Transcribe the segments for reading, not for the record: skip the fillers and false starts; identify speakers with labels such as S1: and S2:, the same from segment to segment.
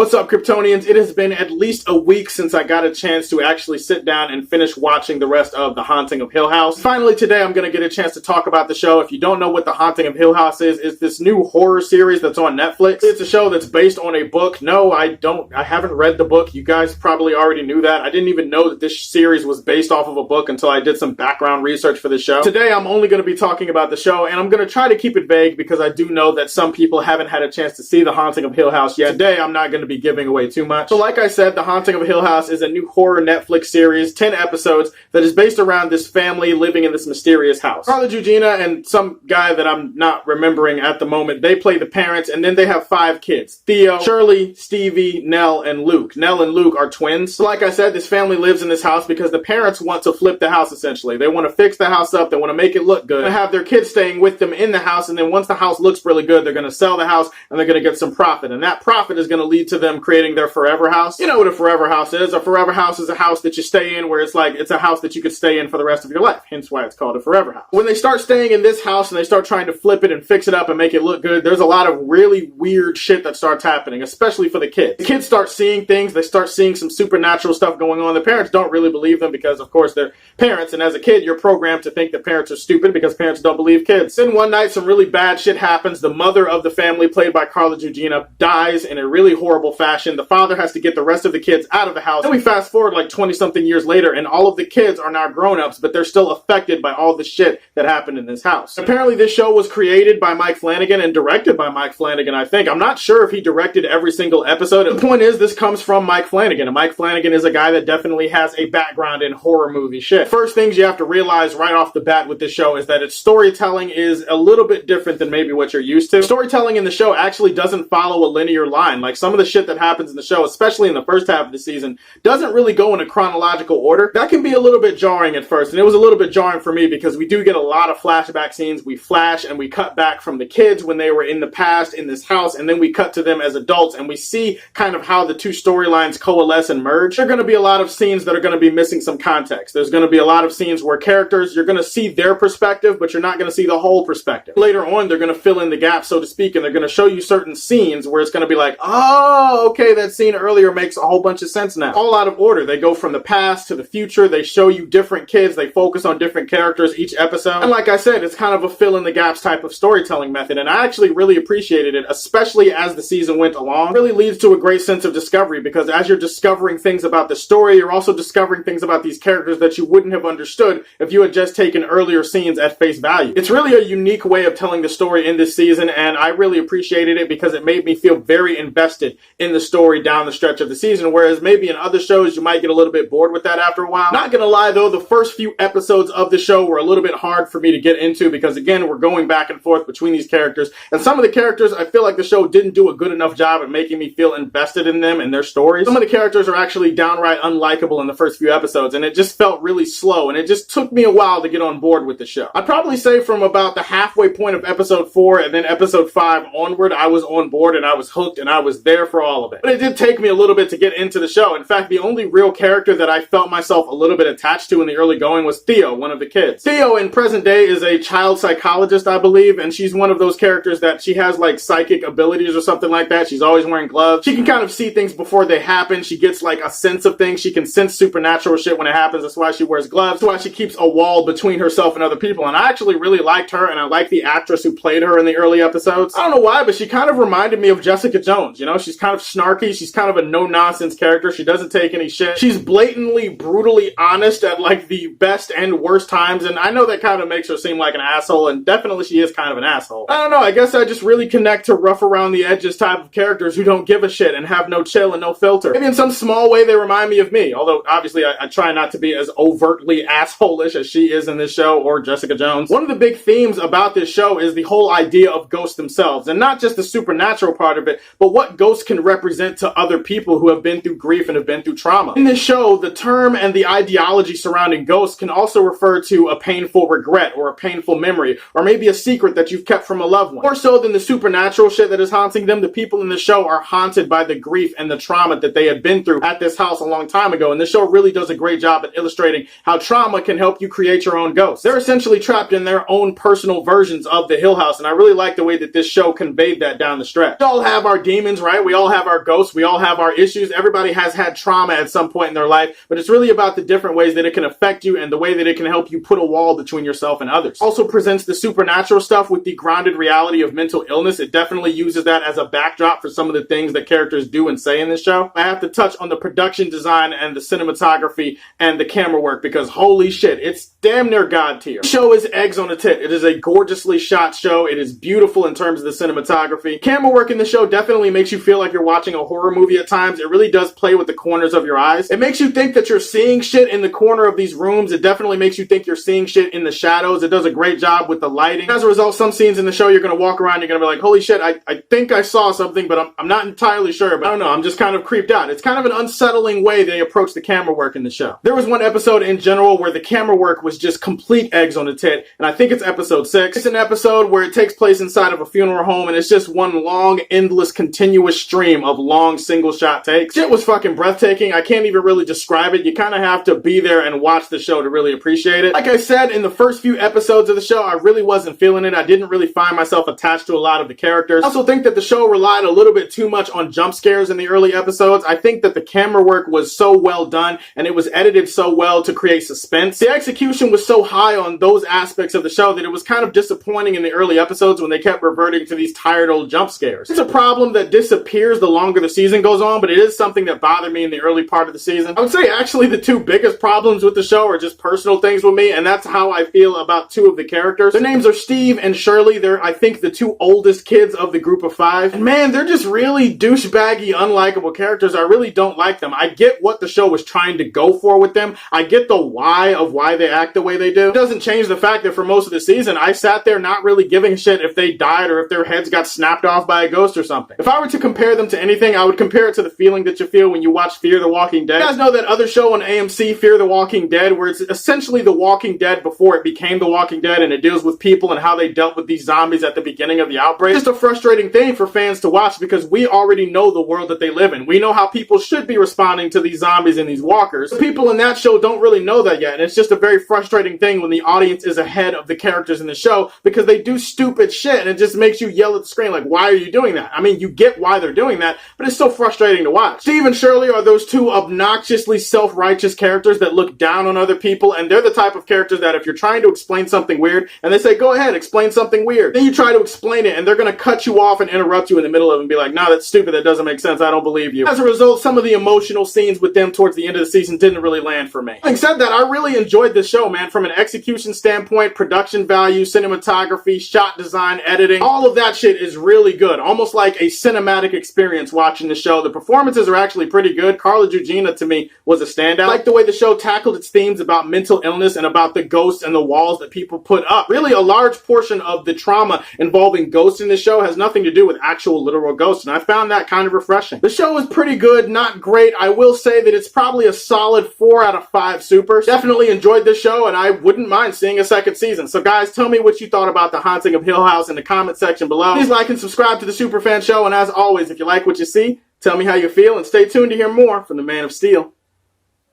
S1: What's up, Kryptonians? It has been at least a week since I got a chance to actually sit down and finish watching the rest of The Haunting of Hill House. Finally, today I'm going to get a chance to talk about the show. If you don't know what The Haunting of Hill House is, it's this new horror series that's on Netflix. It's a show that's based on a book. No, I haven't read the book. You guys probably already knew that. I didn't even know that this series was based off of a book until I did some background research for the show. Today, I'm only going to be talking about the show, and I'm going to try to keep it vague because I do know that some people haven't had a chance to see The Haunting of Hill House yet. Today, I'm not going to be giving away too much. So like I said, The Haunting of Hill House is a new horror Netflix series, 10 episodes, that is based around this family living in this mysterious house. Carla Gugino and some guy that I'm not remembering at the moment, they play the parents, and then they have 5 kids. Theo, Shirley, Stevie, Nell, and Luke. Nell and Luke are twins. So like I said, this family lives in this house because the parents want to flip the house, essentially. They want to fix the house up, they want to make it look good, and have their kids staying with them in the house, and then once the house looks really good, they're going to sell the house, and they're going to get some profit, and that profit is going to lead to them creating their forever house. You know what a forever house is. A forever house is a house that you stay in where it's a house that you could stay in for the rest of your life. Hence why it's called a forever house. When they start staying in this house and they start trying to flip it and fix it up and make it look good, there's a lot of really weird shit that starts happening, especially for the kids. The kids start seeing things. They start seeing some supernatural stuff going on. The parents don't really believe them because, of course, they're parents, and as a kid, you're programmed to think that parents are stupid because parents don't believe kids. Then one night, some really bad shit happens. The mother of the family, played by Carla Gugino, dies in a really horrible fashion. The father has to get the rest of the kids out of the house. Then we fast forward like 20-something years later, and all of the kids are now grown-ups, but they're still affected by all the shit that happened in this house. Apparently, this show was created by Mike Flanagan and directed by Mike Flanagan, I think. I'm not sure if he directed every single episode. The point is, this comes from Mike Flanagan, and Mike Flanagan is a guy that definitely has a background in horror movie shit. First things you have to realize right off the bat with this show is that its storytelling is a little bit different than maybe what you're used to. Storytelling in the show actually doesn't follow a linear line. Like, some of the shit that happens in the show, especially in the first half of the season, doesn't really go in a chronological order. That can be a little bit jarring at first, and it was a little bit jarring for me because we do get a lot of flashback scenes. We flash and we cut back from the kids when they were in the past in this house, and then we cut to them as adults, and we see kind of how the two storylines coalesce and merge. There are going to be a lot of scenes that are going to be missing some context. There's going to be a lot of scenes where characters, you're going to see their perspective, but you're not going to see the whole perspective. Later on, they're going to fill in the gaps, so to speak, and they're going to show you certain scenes where it's going to be like, oh, okay, that scene earlier makes a whole bunch of sense now. All out of order. They go from the past to the future. They show you different kids. They focus on different characters each episode. And like I said, it's kind of a fill in the gaps type of storytelling method, and I actually really appreciated it, especially as the season went along. It really leads to a great sense of discovery because as you're discovering things about the story, you're also discovering things about these characters that you wouldn't have understood if you had just taken earlier scenes at face value. It's really a unique way of telling the story in this season, and I really appreciated it because it made me feel very invested in the story down the stretch of the season, whereas maybe in other shows you might get a little bit bored with that after a while. Not gonna lie though, the first few episodes of the show were a little bit hard for me to get into because again, we're going back and forth between these characters, and some of the characters I feel like the show didn't do a good enough job at making me feel invested in them and their stories. Some of the characters are actually downright unlikable in the first few episodes, and it just felt really slow, and it just took me a while to get on board with the show. I'd probably say from about the halfway point of episode 4 and then episode 5 onward, I was on board and I was hooked and I was there for all of it. But it did take me a little bit to get into the show. In fact, the only real character that I felt myself a little bit attached to in the early going was Theo, one of the kids. Theo in present day is a child psychologist, I believe, and she's one of those characters that she has like psychic abilities or something like that. She's always wearing gloves. She can kind of see things before they happen. She gets like a sense of things. She can sense supernatural shit when it happens. That's why she wears gloves. That's why she keeps a wall between herself and other people. And I actually really liked her, and I like the actress who played her in the early episodes. I don't know why, but she kind of reminded me of Jessica Jones. You know, she's kind of snarky. She's kind of a no-nonsense character. She doesn't take any shit. She's blatantly, brutally honest at like the best and worst times, and I know that kind of makes her seem like an asshole, and definitely she is kind of an asshole. I don't know, I guess I just really connect to rough around the edges type of characters who don't give a shit and have no chill and no filter. Maybe in some small way they remind me of me, although obviously I try not to be as overtly asshole-ish as she is in this show or Jessica Jones. One of the big themes about this show is the whole idea of ghosts themselves, and not just the supernatural part of it, but what ghosts can represent to other people who have been through grief and have been through trauma. In this show, the term and the ideology surrounding ghosts can also refer to a painful regret or a painful memory, or maybe a secret that you've kept from a loved one. More so than the supernatural shit that is haunting them, the people in the show are haunted by the grief and the trauma that they had been through at this house a long time ago, and the show really does a great job at illustrating how trauma can help you create your own ghosts. They're essentially trapped in their own personal versions of the Hill House, and I really like the way that this show conveyed that down the stretch. We all have our demons, right? We all have our ghosts. We all have our issues. Everybody has had trauma at some point in their life, but it's really about the different ways that it can affect you and the way that it can help you put a wall between yourself and others. Also presents the supernatural stuff with the grounded reality of mental illness. It definitely uses that as a backdrop for some of the things that characters do and say in this show. I have to touch on the production design and the cinematography and the camera work because holy shit, it's damn near god tier. The show is eggs on a tit. It is a gorgeously shot show. It is beautiful in terms of the cinematography. Camera work in the show definitely makes you feel like you're watching a horror movie at times. It really does play with the corners of your eyes. It makes you think that you're seeing shit in the corner of these rooms. It definitely makes you think you're seeing shit in the shadows. It does a great job with the lighting. As a result, some scenes in the show, you're going to walk around, you're going to be like, holy shit, I think I saw something, but I'm not entirely sure. But I don't know, I'm just kind of creeped out. It's kind of an unsettling way they approach the camera work in the show. There was one episode in general where the camera work was just complete eggs on a tit, and I think it's episode 6. It's an episode where it takes place inside of a funeral home, and it's just one long, endless, continuous stream of long, single-shot takes. Shit was fucking breathtaking. I can't even really describe it. You kind of have to be there and watch the show to really appreciate it. Like I said, in the first few episodes of the show, I really wasn't feeling it. I didn't really find myself attached to a lot of the characters. I also think that the show relied a little bit too much on jump scares in the early episodes. I think that the camera work was so well done, and it was edited so well to create suspense. The execution was so high on those aspects of the show that it was kind of disappointing in the early episodes when they kept reverting to these tired old jump scares. It's a problem that disappears the longer the season goes on, but it is something that bothered me in the early part of the season. I would say actually the two biggest problems with the show are just personal things with me, and that's how I feel about two of the characters. Their names are Steve and Shirley. They're, I think, the two oldest kids of the group of 5. And man, they're just really douchebaggy, unlikable characters. I really don't like them. I get what the show was trying to go for with them. I get the why of why they act the way they do. It doesn't change the fact that for most of the season, I sat there not really giving a shit if they died or if their heads got snapped off by a ghost or something. If I were to compare them to anything, I would compare it to the feeling that you feel when you watch Fear the Walking Dead. You guys know that other show on AMC, Fear the Walking Dead, where it's essentially The Walking Dead before it became The Walking Dead, and it deals with people and how they dealt with these zombies at the beginning of the outbreak. It's just a frustrating thing for fans to watch because we already know the world that they live in. We know how people should be responding to these zombies and these walkers. The people in that show don't really know that yet, and it's just a very frustrating thing when the audience is ahead of the characters in the show because they do stupid shit and it just makes you yell at the screen like, why are you doing that? I mean, you get why they're doing that, but it's so frustrating to watch. Steve and Shirley are those two obnoxiously self-righteous characters that look down on other people, and they're the type of characters that if you're trying to explain something weird and they say, go ahead, explain something weird, then you try to explain it and they're going to cut you off and interrupt you in the middle of it and be like, no, that's stupid, that doesn't make sense, I don't believe you. As a result, some of the emotional scenes with them towards the end of the season didn't really land for me. Having said that, I really enjoyed this show, man, from an execution standpoint, production value, cinematography, shot design, editing, all of that shit is really good. Almost like a cinematic experience watching the show. The performances are actually pretty good. Carla Gugino, to me, was a standout. I like the way the show tackled its themes about mental illness and about the ghosts and the walls that people put up. Really, a large portion of the trauma involving ghosts in the show has nothing to do with actual literal ghosts, and I found that kind of refreshing. The show is pretty good, not great. I will say that it's probably a solid 4 out of 5 supers. Definitely enjoyed this show, and I wouldn't mind seeing a second season. So guys, tell me what you thought about The Haunting of Hill House in the comment section below. Please like and subscribe to the Superfan Show, and as always, if you like what you see, tell me how you feel, and stay tuned to hear more from the Man of Steel.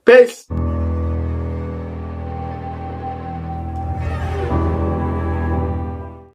S1: Peace!